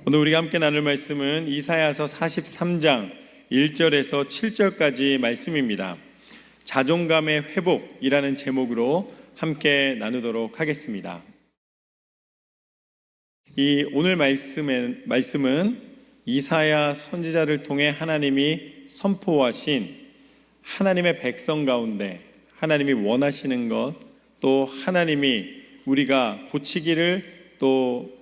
오늘 우리가 함께 나눌 말씀은 이사야서 43장 1절에서 7절까지 말씀입니다. 자존감의 회복이라는 제목으로 함께 나누도록 하겠습니다. 이 오늘 말씀은 이사야 선지자를 통해 하나님이 선포하신 하나님의 백성 가운데 하나님이 원하시는 것, 또 하나님이 우리가 고치기를 또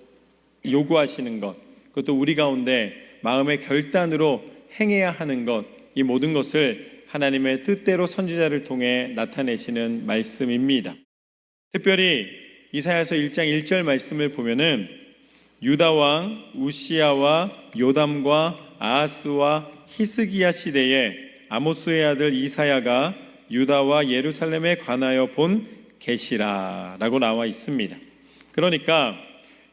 요구하시는 것, 그것도 우리 가운데 마음의 결단으로 행해야 하는 것, 이 모든 것을 하나님의 뜻대로 선지자를 통해 나타내시는 말씀입니다. 특별히 이사야서 1장 1절 말씀을 보면은 유다 왕 우시야와 요담과 아하스와 히스기야 시대에 아모스의 아들 이사야가 유다와 예루살렘에 관하여 본 계시라라고 나와 있습니다. 그러니까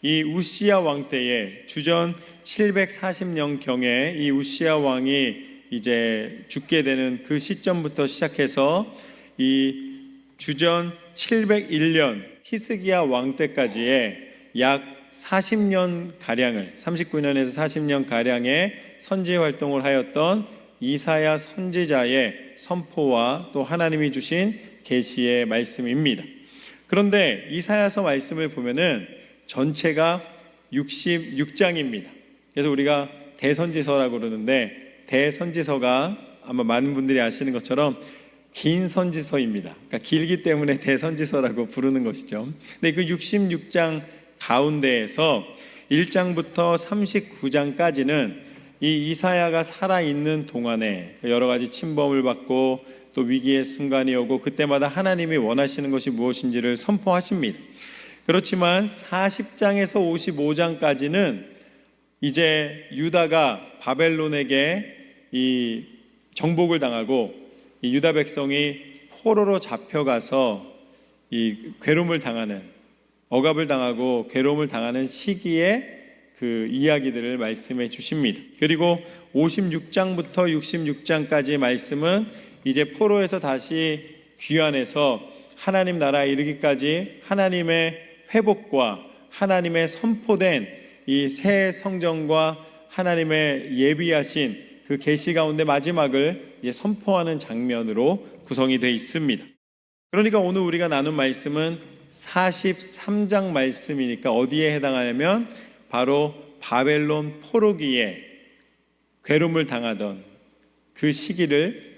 이 우시야 왕 때에 주전 740년경에 이 우시야 왕이 이제 죽게 되는 그 시점부터 시작해서 이 주전 701년 히스기야 왕 때까지의 약 40년 가량을 39년에서 40년 가량의 선지 활동을 하였던 이사야 선지자의 선포와 또 하나님이 주신 계시의 말씀입니다. 그런데 이사야서 말씀을 보면은 전체가 66장입니다. 그래서 우리가 대선지서라고 그러는데 대선지서가 아마 많은 분들이 아시는 것처럼 긴 선지서입니다. 그러니까 길기 때문에 대선지서라고 부르는 것이죠. 근데 그 66장 가운데에서 1장부터 39장까지는 이 이사야가 살아있는 동안에 여러 가지 침범을 받고 또 위기의 순간이 오고 그때마다 하나님이 원하시는 것이 무엇인지를 선포하십니다. 그렇지만 40장에서 55장까지는 이제 유다가 바벨론에게 이 정복을 당하고 이 유다 백성이 포로로 잡혀가서 이 괴로움을 당하는, 억압을 당하고 괴로움을 당하는 시기에 그 이야기들을 말씀해 주십니다. 그리고 56장부터 66장까지의 말씀은 이제 포로에서 다시 귀환해서 하나님 나라에 이르기까지 하나님의 회복과 하나님의 선포된 이 새 성전과 하나님의 예비하신 그 계시 가운데 마지막을 이제 선포하는 장면으로 구성이 되어 있습니다. 그러니까 오늘 우리가 나눈 말씀은 43장 말씀이니까 어디에 해당하냐면 바로 바벨론 포로기에 괴로움을 당하던 그 시기를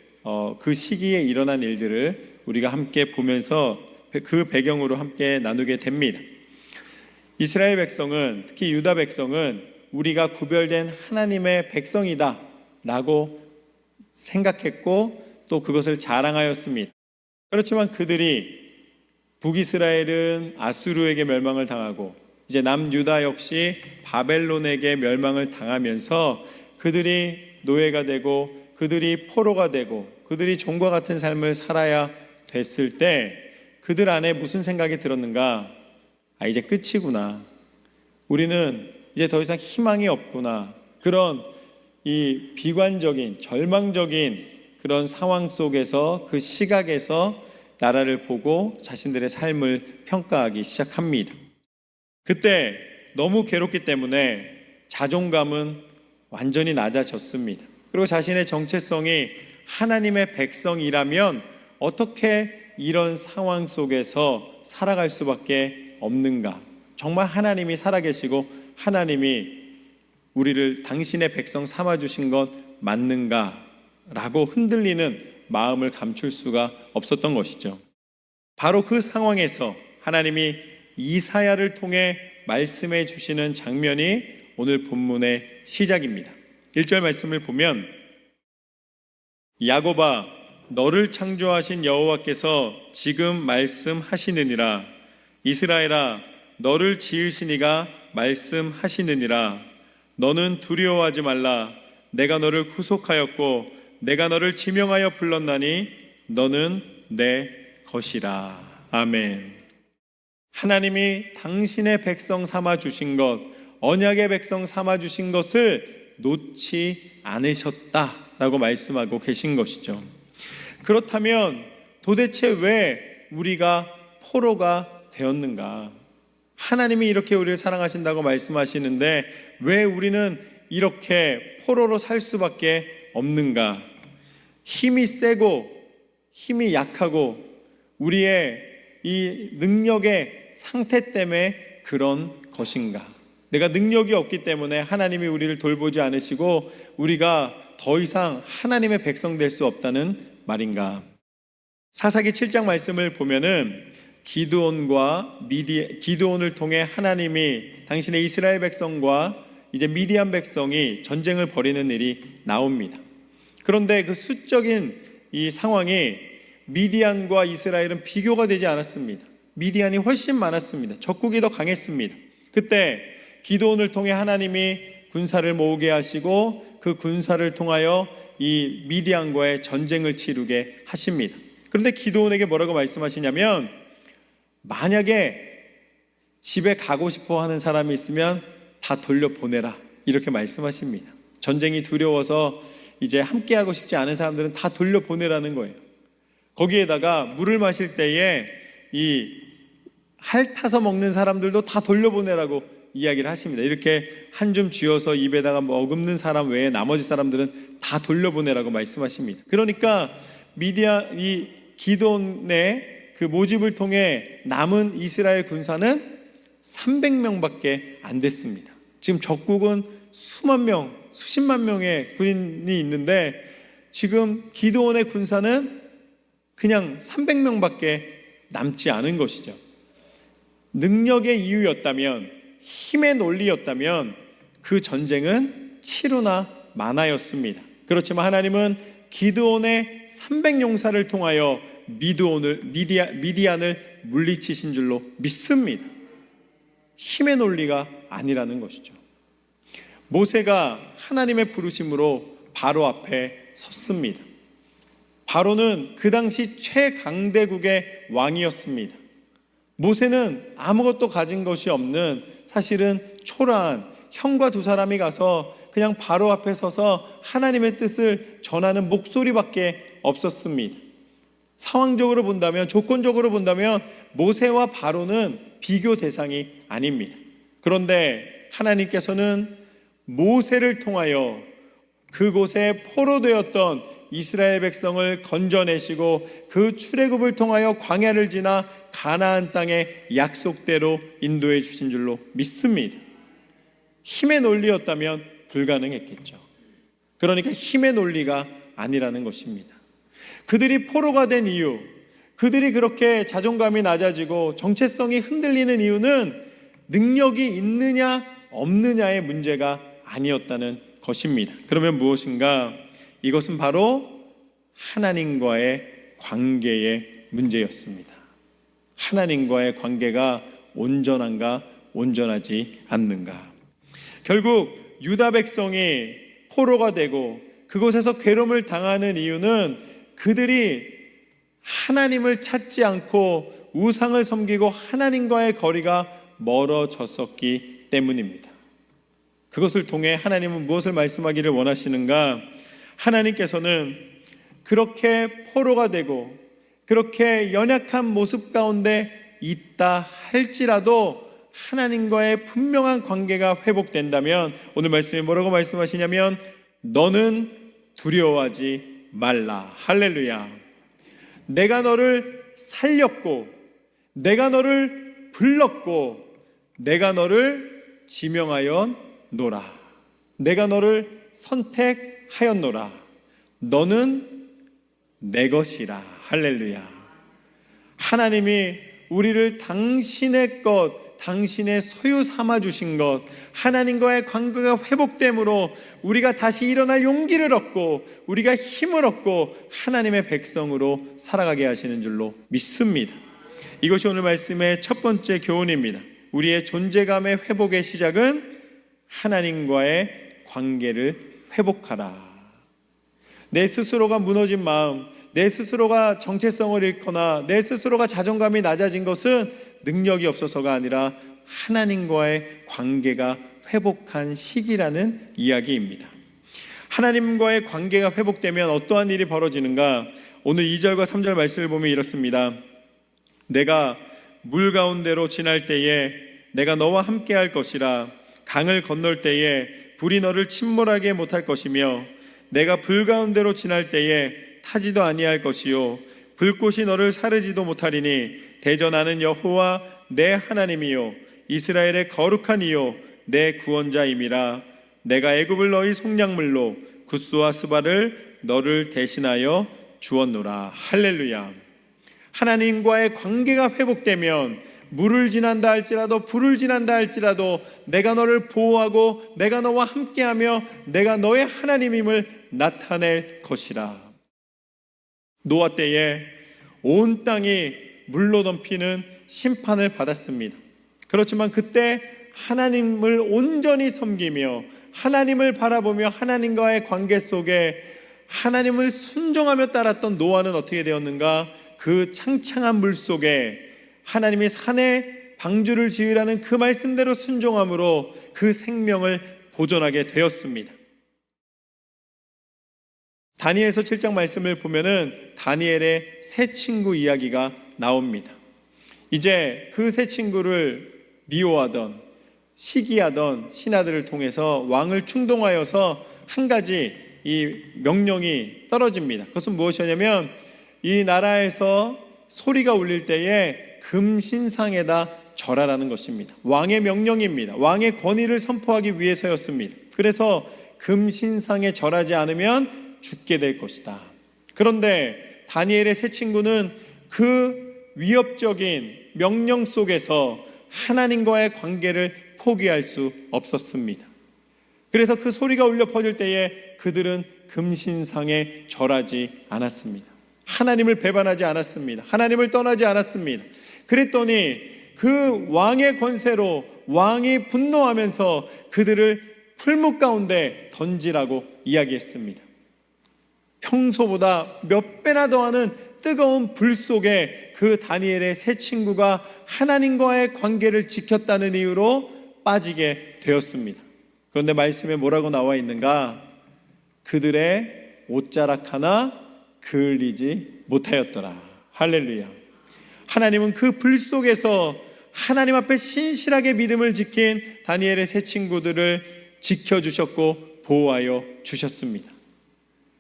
그 시기에 일어난 일들을 우리가 함께 보면서 그 배경으로 함께 나누게 됩니다. 이스라엘 백성은, 특히 유다 백성은 우리가 구별된 하나님의 백성이다 라고 생각했고 또 그것을 자랑하였습니다. 그렇지만 그들이 북이스라엘은 아수르에게 멸망을 당하고 이제 남유다 역시 바벨론에게 멸망을 당하면서 그들이 노예가 되고 그들이 포로가 되고 그들이 종과 같은 삶을 살아야 됐을 때 그들 안에 무슨 생각이 들었는가? 이제 끝이구나. 우리는 이제 더 이상 희망이 없구나. 그런 이 비관적인, 절망적인 그런 상황 속에서 그 시각에서 나라를 보고 자신들의 삶을 평가하기 시작합니다. 그때 너무 괴롭기 때문에 자존감은 완전히 낮아졌습니다. 그리고 자신의 정체성이 하나님의 백성이라면 어떻게 이런 상황 속에서 살아갈 수밖에 없는가? 정말 하나님이 살아계시고 하나님이 우리를 당신의 백성 삼아주신 것 맞는가? 라고 흔들리는 마음을 감출 수가 없었던 것이죠. 바로 그 상황에서 하나님이 이사야를 통해 말씀해 주시는 장면이 오늘 본문의 시작입니다. 1절 말씀을 보면 야곱아 너를 창조하신 여호와께서 지금 말씀하시느니라. 이스라엘아 너를 지으신 이가 말씀하시느니라. 너는 두려워하지 말라. 내가 너를 구속하였고 내가 너를 지명하여 불렀나니 너는 내 것이라. 아멘. 하나님이 당신의 백성 삼아 주신 것, 언약의 백성 삼아 주신 것을 놓지 않으셨다라고 말씀하고 계신 것이죠. 그렇다면 도대체 왜 우리가 포로가 되었는가? 하나님이 이렇게 우리를 사랑하신다고 말씀하시는데 왜 우리는 이렇게 포로로 살 수밖에 없는가? 힘이 세고 힘이 약하고 우리의 이 능력의 상태 때문에 그런 것인가? 내가 능력이 없기 때문에 하나님이 우리를 돌보지 않으시고 우리가 더 이상 하나님의 백성 될 수 없다는 말인가? 사사기 7장 말씀을 보면은 기드온을 통해 하나님이 당신의 이스라엘 백성과 이제 미디안 백성이 전쟁을 벌이는 일이 나옵니다. 그런데 그 수적인 이 상황이 미디안과 이스라엘은 비교가 되지 않았습니다. 미디안이 훨씬 많았습니다. 적국이 더 강했습니다. 그때 기드온을 통해 하나님이 군사를 모으게 하시고 그 군사를 통하여 이 미디안과의 전쟁을 치르게 하십니다. 그런데 기드온에게 뭐라고 말씀하시냐면 만약에 집에 가고 싶어 하는 사람이 있으면 다 돌려보내라 이렇게 말씀하십니다. 전쟁이 두려워서 이제 함께하고 싶지 않은 사람들은 다 돌려보내라는 거예요. 거기에다가 물을 마실 때에 이 핥아서 먹는 사람들도 다 돌려보내라고 이야기를 하십니다. 이렇게 한 줌 쥐어서 입에다가 머금는 사람 외에 나머지 사람들은 다 돌려보내라고 말씀하십니다. 그러니까 이 기드온의 그 모집을 통해 남은 이스라엘 군사는 300명밖에 안 됐습니다. 지금 적국은 수만 명, 수십만 명의 군인이 있는데 지금 기드온의 군사는 그냥 300명밖에 남지 않은 것이죠. 능력의 이유였다면, 힘의 논리였다면 그 전쟁은 치루나 마나였습니다. 그렇지만 하나님은 기드온의 300용사를 통하여 미디안을 물리치신 줄로 믿습니다. 힘의 논리가 아니라는 것이죠. 모세가 하나님의 부르심으로 바로 앞에 섰습니다. 바로는 그 당시 최강대국의 왕이었습니다. 모세는 아무것도 가진 것이 없는 사실은 초라한 형과 두 사람이 가서 그냥 바로 앞에 서서 하나님의 뜻을 전하는 목소리밖에 없었습니다. 상황적으로 본다면, 조건적으로 본다면 모세와 바로는 비교 대상이 아닙니다. 그런데 하나님께서는 모세를 통하여 그곳에 포로되었던 이스라엘 백성을 건져내시고 그 출애굽을 통하여 광야를 지나 가나안 땅에 약속대로 인도해 주신 줄로 믿습니다. 힘의 논리였다면 불가능했겠죠. 그러니까 힘의 논리가 아니라는 것입니다. 그들이 포로가 된 이유, 그들이 그렇게 자존감이 낮아지고 정체성이 흔들리는 이유는 능력이 있느냐 없느냐의 문제가 아니었다는 것입니다. 그러면 무엇인가? 이것은 바로 하나님과의 관계의 문제였습니다. 하나님과의 관계가 온전한가 온전하지 않는가. 결국 유다 백성이 포로가 되고 그곳에서 괴로움을 당하는 이유는 그들이 하나님을 찾지 않고 우상을 섬기고 하나님과의 거리가 멀어졌었기 때문입니다. 그것을 통해 하나님은 무엇을 말씀하기를 원하시는가? 하나님께서는 그렇게 포로가 되고 그렇게 연약한 모습 가운데 있다 할지라도 하나님과의 분명한 관계가 회복된다면 오늘 말씀이 뭐라고 말씀하시냐면 너는 두려워하지 말라. 할렐루야. 내가 너를 살렸고 내가 너를 불렀고 내가 너를 지명하여 노라. 내가 너를 선택하였노라. 너는 내 것이라. 할렐루야. 하나님이 우리를 당신의 것, 당신의 소유 삼아 주신 것, 하나님과의 관계가 회복됨으로 우리가 다시 일어날 용기를 얻고 우리가 힘을 얻고 하나님의 백성으로 살아가게 하시는 줄로 믿습니다. 이것이 오늘 말씀의 첫 번째 교훈입니다. 우리의 존재감의 회복의 시작은 하나님과의 관계를 회복하라. 내 스스로가 무너진 마음, 내 스스로가 정체성을 잃거나 내 스스로가 자존감이 낮아진 것은 능력이 없어서가 아니라 하나님과의 관계가 회복한 시기라는 이야기입니다. 하나님과의 관계가 회복되면 어떠한 일이 벌어지는가? 오늘 2절과 3절 말씀을 보면 이렇습니다. 내가 물 가운데로 지날 때에 내가 너와 함께할 것이라. 강을 건널 때에 불이 너를 침몰하게 못할 것이며 내가 불 가운데로 지날 때에 타지도 아니할 것이요 불꽃이 너를 사르지도 못하리니 대전하는 여호와 내 하나님이요 이스라엘의 거룩한 이요 내 구원자임이라. 내가 애굽을 너희 속량물로 구스와 스바를 너를 대신하여 주었노라. 할렐루야. 하나님과의 관계가 회복되면 물을 지난다 할지라도 불을 지난다 할지라도 내가 너를 보호하고 내가 너와 함께하며 내가 너의 하나님임을 나타낼 것이라. 노아 때에 온 땅이 물로 덮이는 심판을 받았습니다. 그렇지만 그때 하나님을 온전히 섬기며 하나님을 바라보며 하나님과의 관계 속에 하나님을 순종하며 따랐던 노아는 어떻게 되었는가? 그 창창한 물 속에 하나님이 산에 방주를 지으라는 그 말씀대로 순종함으로 그 생명을 보존하게 되었습니다. 다니엘서 7장 말씀을 보면은 다니엘의 세 친구 이야기가 나옵니다. 이제 그 세 친구를 미워하던 시기하던 신하들을 통해서 왕을 충동하여서 한 가지 이 명령이 떨어집니다. 그것은 무엇이냐면 이 나라에서 소리가 울릴 때에 금신상에다 절하라는 것입니다. 왕의 명령입니다. 왕의 권위를 선포하기 위해서였습니다. 그래서 금신상에 절하지 않으면 죽게 될 것이다. 그런데 다니엘의 세 친구는 그 위협적인 명령 속에서 하나님과의 관계를 포기할 수 없었습니다. 그래서 그 소리가 울려 퍼질 때에 그들은 금신상에 절하지 않았습니다. 하나님을 배반하지 않았습니다. 하나님을 떠나지 않았습니다. 그랬더니 그 왕의 권세로 왕이 분노하면서 그들을 풀무 가운데 던지라고 이야기했습니다. 평소보다 몇 배나 더하는 뜨거운 불 속에 그 다니엘의 세 친구가 하나님과의 관계를 지켰다는 이유로 빠지게 되었습니다. 그런데 말씀에 뭐라고 나와 있는가? 그들의 옷자락 하나 그을리지 못하였더라. 할렐루야. 하나님은 그 불 속에서 하나님 앞에 신실하게 믿음을 지킨 다니엘의 세 친구들을 지켜주셨고 보호하여 주셨습니다.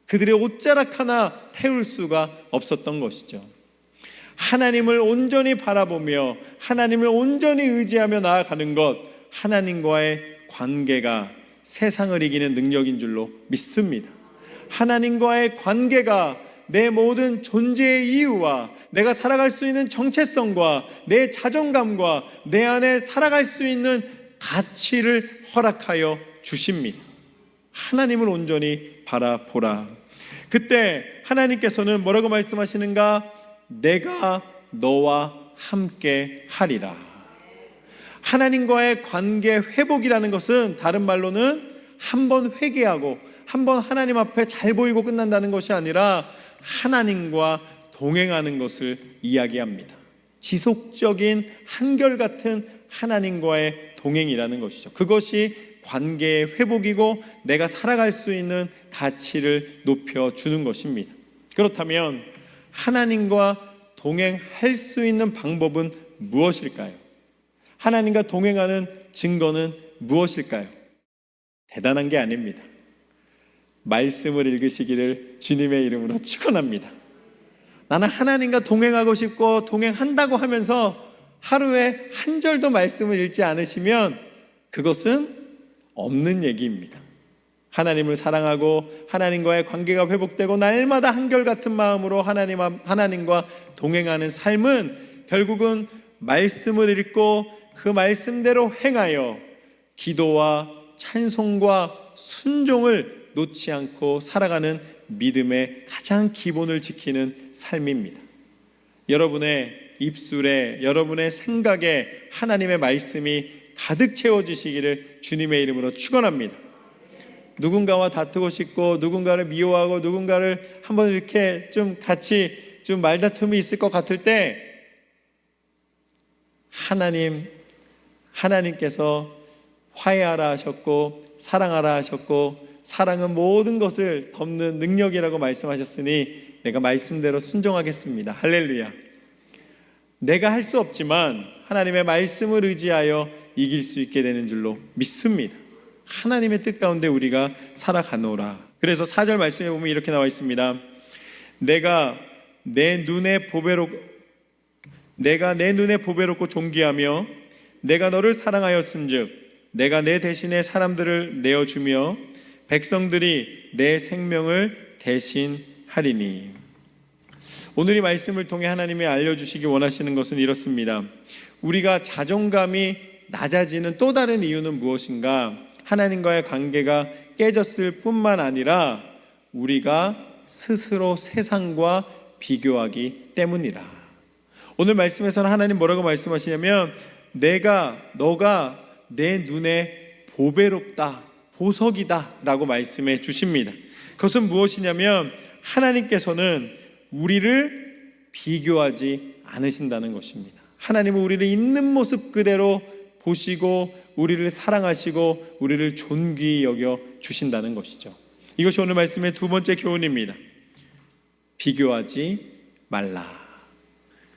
그들의 옷자락 하나 태울 수가 없었던 것이죠. 하나님을 온전히 바라보며 하나님을 온전히 의지하며 나아가는 것, 하나님과의 관계가 세상을 이기는 능력인 줄로 믿습니다. 하나님과의 관계가 내 모든 존재의 이유와 내가 살아갈 수 있는 정체성과 내 자존감과 내 안에 살아갈 수 있는 가치를 허락하여 주십니다. 하나님을 온전히 바라보라. 그때 하나님께서는 뭐라고 말씀하시는가? 내가 너와 함께 하리라. 하나님과의 관계 회복이라는 것은 다른 말로는 한번 회개하고 한번 하나님 앞에 잘 보이고 끝난다는 것이 아니라 하나님과 동행하는 것을 이야기합니다. 지속적인 한결같은 하나님과의 동행이라는 것이죠. 그것이 관계의 회복이고 내가 살아갈 수 있는 가치를 높여주는 것입니다. 그렇다면 하나님과 동행할 수 있는 방법은 무엇일까요? 하나님과 동행하는 증거는 무엇일까요? 대단한 게 아닙니다. 말씀을 읽으시기를 주님의 이름으로 축원합니다. 나는 하나님과 동행하고 싶고 동행한다고 하면서 하루에 한 절도 말씀을 읽지 않으시면 그것은 없는 얘기입니다. 하나님을 사랑하고 하나님과의 관계가 회복되고 날마다 한결같은 마음으로 하나님과 동행하는 삶은 결국은 말씀을 읽고 그 말씀대로 행하여 기도와 찬송과 순종을 놓지 않고 살아가는 믿음의 가장 기본을 지키는 삶입니다. 여러분의 입술에, 여러분의 생각에 하나님의 말씀이 가득 채워지시기를 주님의 이름으로 축원합니다. 누군가와 다투고 싶고 누군가를 미워하고 누군가를 한번 이렇게 좀 같이 좀 말다툼이 있을 것 같을 때 하나님께서 화해하라 하셨고 사랑하라 하셨고 사랑은 모든 것을 덮는 능력이라고 말씀하셨으니 내가 말씀대로 순종하겠습니다. 할렐루야. 내가 할 수 없지만 하나님의 말씀을 의지하여 이길 수 있게 되는 줄로 믿습니다. 하나님의 뜻 가운데 우리가 살아가노라. 그래서 4절 말씀에 보면 이렇게 나와 있습니다. 내가 내 눈에 보배롭고 존귀하며 내가 너를 사랑하였은즉 내가 내 대신에 사람들을 내어주며 백성들이 내 생명을 대신하리니. 오늘 이 말씀을 통해 하나님이 알려주시기 원하시는 것은 이렇습니다. 우리가 자존감이 낮아지는 또 다른 이유는 무엇인가? 하나님과의 관계가 깨졌을 뿐만 아니라 우리가 스스로 세상과 비교하기 때문이라. 오늘 말씀에서는 하나님 뭐라고 말씀하시냐면 너가 내 눈에 보배롭다, 보석이다 라고 말씀해 주십니다. 그것은 무엇이냐면 하나님께서는 우리를 비교하지 않으신다는 것입니다. 하나님은 우리를 있는 모습 그대로 보시고 우리를 사랑하시고 우리를 존귀히 여겨 주신다는 것이죠. 이것이 오늘 말씀의 두 번째 교훈입니다. 비교하지 말라.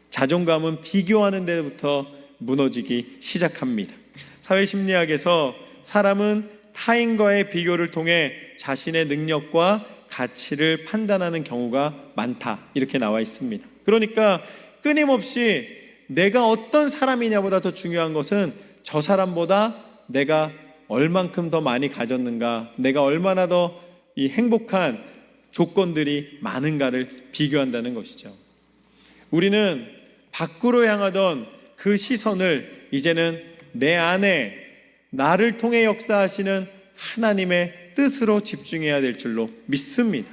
자존감은 비교하는 데부터 무너지기 시작합니다. 사회심리학에서 사람은 타인과의 비교를 통해 자신의 능력과 가치를 판단하는 경우가 많다, 이렇게 나와 있습니다. 그러니까 끊임없이 내가 어떤 사람이냐보다 더 중요한 것은 저 사람보다 내가 얼만큼 더 많이 가졌는가, 내가 얼마나 더 이 행복한 조건들이 많은가를 비교한다는 것이죠. 우리는 밖으로 향하던 그 시선을 이제는 내 안에 나를 통해 역사하시는 하나님의 뜻으로 집중해야 될 줄로 믿습니다.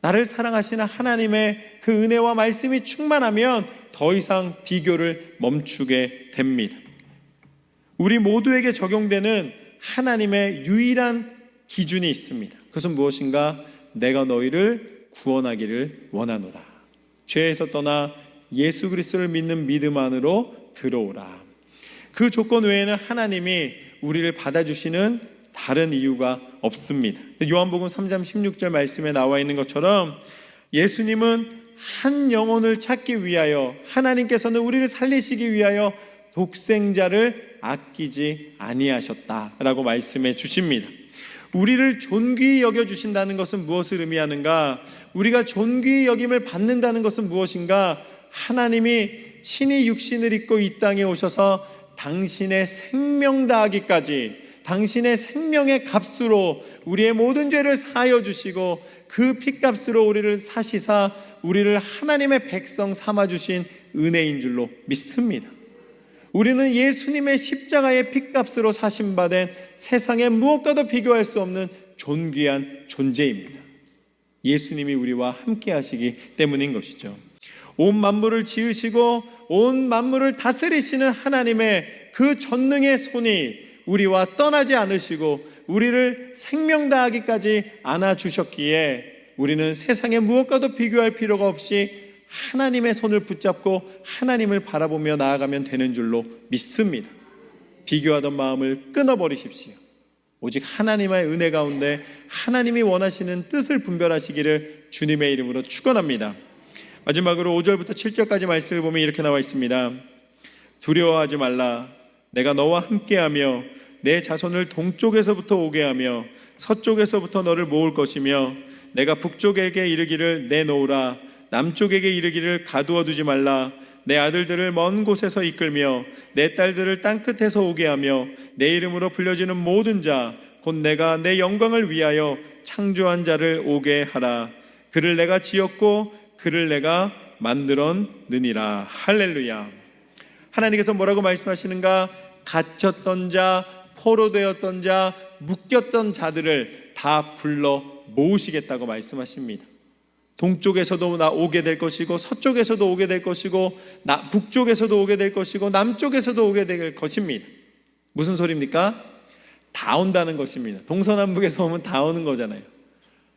나를 사랑하시는 하나님의 그 은혜와 말씀이 충만하면 더 이상 비교를 멈추게 됩니다. 우리 모두에게 적용되는 하나님의 유일한 기준이 있습니다. 그것은 무엇인가? 내가 너희를 구원하기를 원하노라. 죄에서 떠나 예수 그리스도를 믿는 믿음 안으로 들어오라. 그 조건 외에는 하나님이 우리를 받아주시는 다른 이유가 없습니다. 요한복음 3장 16절 말씀에 나와 있는 것처럼 예수님은 한 영혼을 찾기 위하여, 하나님께서는 우리를 살리시기 위하여 독생자를 아끼지 아니하셨다라고 말씀해 주십니다. 우리를 존귀히 여겨주신다는 것은 무엇을 의미하는가? 우리가 존귀히 여김을 받는다는 것은 무엇인가? 하나님이 친히 육신을 입고 이 땅에 오셔서 당신의 생명 다하기까지, 당신의 생명의 값으로 우리의 모든 죄를 사하여 주시고 그 핏값으로 우리를 사시사 우리를 하나님의 백성 삼아주신 은혜인 줄로 믿습니다. 우리는 예수님의 십자가의 핏값으로 사심받은 세상의 무엇과도 비교할 수 없는 존귀한 존재입니다. 예수님이 우리와 함께 하시기 때문인 것이죠. 온 만물을 지으시고 온 만물을 다스리시는 하나님의 그 전능의 손이 우리와 떠나지 않으시고 우리를 생명 다하기까지 안아주셨기에 우리는 세상의 무엇과도 비교할 필요가 없이 하나님의 손을 붙잡고 하나님을 바라보며 나아가면 되는 줄로 믿습니다. 비교하던 마음을 끊어버리십시오. 오직 하나님의 은혜 가운데 하나님이 원하시는 뜻을 분별하시기를 주님의 이름으로 축원합니다. 마지막으로 5절부터 7절까지 말씀을 보면 이렇게 나와 있습니다. 두려워하지 말라. 내가 너와 함께하며 내 자손을 동쪽에서부터 오게 하며 서쪽에서부터 너를 모을 것이며 내가 북쪽에게 이르기를 내놓으라. 남쪽에게 이르기를 가두어 두지 말라. 내 아들들을 먼 곳에서 이끌며 내 딸들을 땅끝에서 오게 하며 내 이름으로 불려지는 모든 자 곧 내가 내 영광을 위하여 창조한 자를 오게 하라. 그를 내가 지었고 그를 내가 만들었느니라. 할렐루야. 하나님께서 뭐라고 말씀하시는가? 갇혔던 자, 포로되었던 자, 묶였던 자들을 다 불러 모으시겠다고 말씀하십니다. 동쪽에서도 오게 될 것이고 서쪽에서도 오게 될 것이고 북쪽에서도 오게 될 것이고 남쪽에서도 오게 될 것입니다. 무슨 소리입니까? 다 온다는 것입니다. 동서남북에서 오면 다 오는 거잖아요.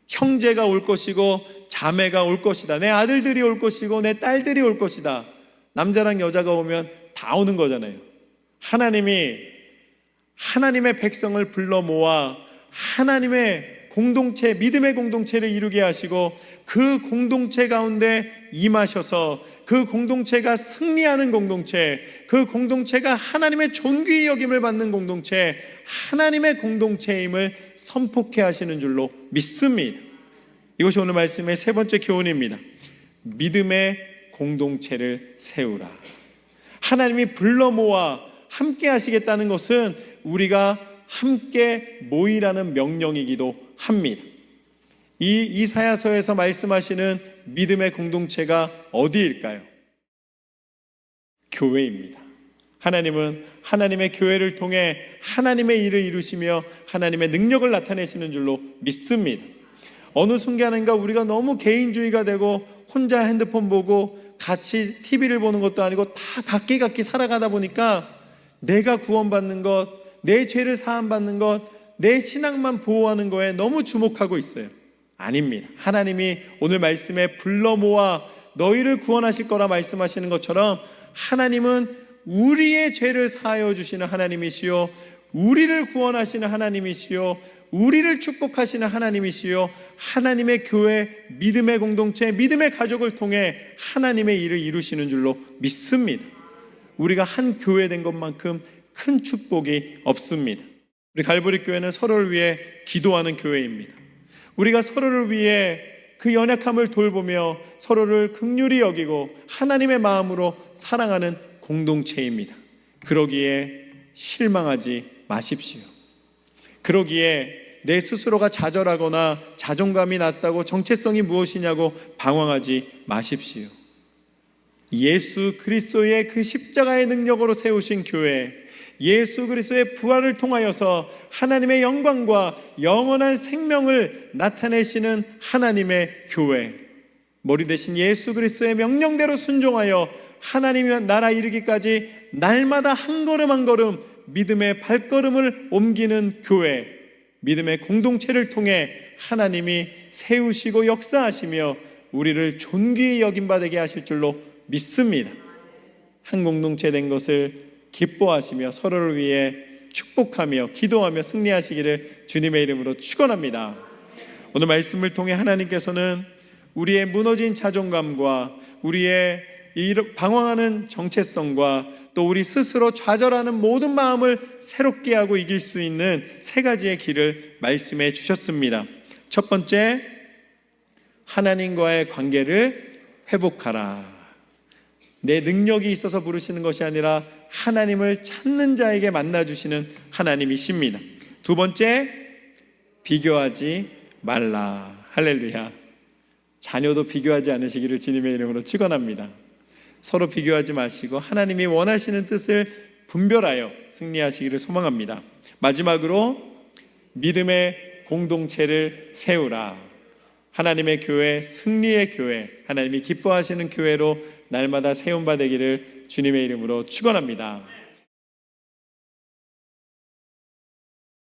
형제가 올 것이고 자매가 올 것이다. 내 아들들이 올 것이고 내 딸들이 올 것이다. 남자랑 여자가 오면 다 오는 거잖아요. 하나님이 하나님의 백성을 불러 모아 하나님의 공동체, 믿음의 공동체를 이루게 하시고 그 공동체 가운데 임하셔서 그 공동체가 승리하는 공동체, 그 공동체가 하나님의 존귀 여김을 받는 공동체, 하나님의 공동체임을 선포케 하시는 줄로 믿습니다. 이것이 오늘 말씀의 세 번째 교훈입니다. 믿음의 공동체를 세우라. 하나님이 불러 모아 함께 하시겠다는 것은 우리가 함께 모이라는 명령이기도 합니다. 이 이사야서에서 말씀하시는 믿음의 공동체가 어디일까요? 교회입니다. 하나님은 하나님의 교회를 통해 하나님의 일을 이루시며 하나님의 능력을 나타내시는 줄로 믿습니다. 어느 순간인가 우리가 너무 개인주의가 되고 혼자 핸드폰 보고 같이 TV를 보는 것도 아니고 다 각기 살아가다 보니까 내가 구원받는 것, 내 죄를 사함받는 것, 내 신앙만 보호하는 거에 너무 주목하고 있어요. 아닙니다. 하나님이 오늘 말씀에 불러 모아 너희를 구원하실 거라 말씀하시는 것처럼 하나님은 우리의 죄를 사하여 주시는 하나님이시요, 우리를 구원하시는 하나님이시요, 우리를 축복하시는 하나님이시요, 하나님의 교회, 믿음의 공동체, 믿음의 가족을 통해 하나님의 일을 이루시는 줄로 믿습니다. 우리가 한 교회 된 것만큼 큰 축복이 없습니다. 우리 갈보리 교회는 서로를 위해 기도하는 교회입니다. 우리가 서로를 위해 그 연약함을 돌보며 서로를 긍휼히 여기고 하나님의 마음으로 사랑하는 공동체입니다. 그러기에 실망하지 마십시오. 그러기에 내 스스로가 좌절하거나 자존감이 낮다고 정체성이 무엇이냐고 방황하지 마십시오. 예수 그리스도의 그 십자가의 능력으로 세우신 교회, 예수 그리스도의 부활을 통하여서 하나님의 영광과 영원한 생명을 나타내시는 하나님의 교회, 머리 대신 예수 그리스도의 명령대로 순종하여 하나님의 나라 이르기까지 날마다 한 걸음 한 걸음 믿음의 발걸음을 옮기는 교회, 믿음의 공동체를 통해 하나님이 세우시고 역사하시며 우리를 존귀히 여김받게 하실 줄로 믿습니다. 한 공동체 된 것을 기뻐하시며 서로를 위해 축복하며 기도하며 승리하시기를 주님의 이름으로 축원합니다. 오늘 말씀을 통해 하나님께서는 우리의 무너진 자존감과 우리의 방황하는 정체성과 또 우리 스스로 좌절하는 모든 마음을 새롭게 하고 이길 수 있는 세 가지의 길을 말씀해 주셨습니다. 첫 번째, 하나님과의 관계를 회복하라. 내 능력이 있어서 부르시는 것이 아니라 하나님을 찾는 자에게 만나주시는 하나님이십니다. 두 번째, 비교하지 말라. 할렐루야. 자녀도 비교하지 않으시기를 주님의 이름으로 축원합니다. 서로 비교하지 마시고 하나님이 원하시는 뜻을 분별하여 승리하시기를 소망합니다. 마지막으로 믿음의 공동체를 세우라. 하나님의 교회, 승리의 교회, 하나님이 기뻐하시는 교회로 날마다 세움받기를 주님의 이름으로 축원합니다.